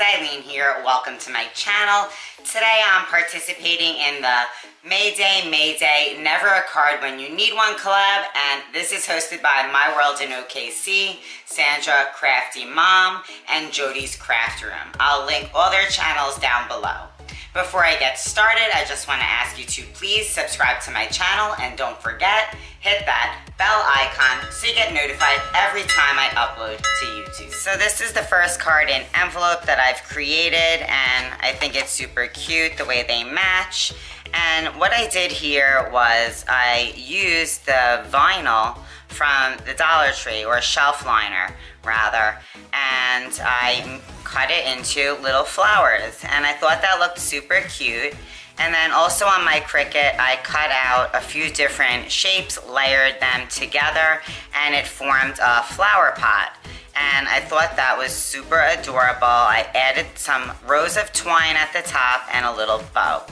Ilene here. Welcome to my channel. Today I'm participating in the Mayday Never a Card When You Need One collab, and this is hosted by My World in OKC, Sandra CraftyMom, and Jody's Craft Room. I'll link all their channels down below. Before I get started, I just want to ask you to please subscribe to my channel, and don't forget, hit that bell icon so you get notified every time I upload to YouTube. So this is the first card in envelope that I've created, and I think it's super cute the way they match. And what I did here was I used the vinyl from the Dollar Tree, or shelf liner rather, and I cut it into little flowers, and I thought that looked super cute. And then also on my Cricut, I cut out a few different shapes, layered them together, and it formed a flower pot. And I thought that was super adorable. I added some rows of twine at the top and a little bow.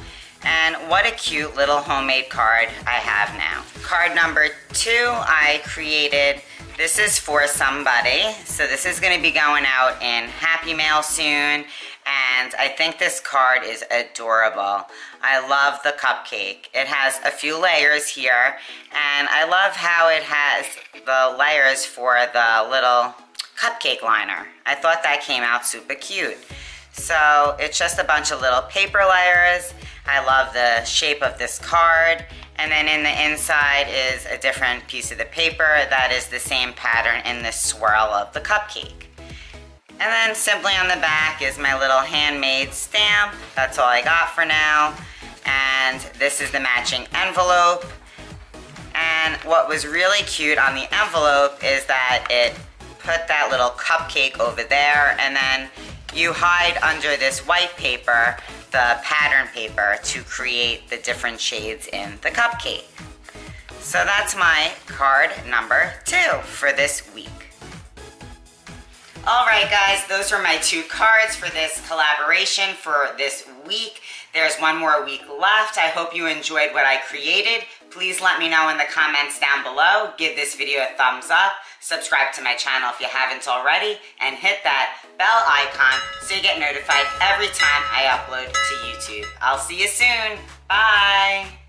And what a cute little homemade card I have now. Card number 2 I created. This is for somebody. So this is going to be going out in Happy Mail soon. And I think this card is adorable. I love the cupcake. It has a few layers here. And I love how it has the layers for the little cupcake liner. I thought that came out super cute. So it's just a bunch of little paper layers. I love the shape of this card. And then in the inside is a different piece of the paper that is the same pattern in the swirl of the cupcake. And then simply on the back is my little handmade stamp. That's all I got for now. And this is the matching envelope. And what was really cute on the envelope is that it put that little cupcake over there, and then you hide under this white paper the pattern paper to create the different shades in the cupcake. So that's my card number 2 for this week. Alright guys, those are my 2 cards for this collaboration for this week. There's one more week left. I hope you enjoyed what I created. Please let me know in the comments down below. Give this video a thumbs up. Subscribe to my channel if you haven't already. And hit that bell icon so you get notified every time I upload to YouTube. I'll see you soon. Bye.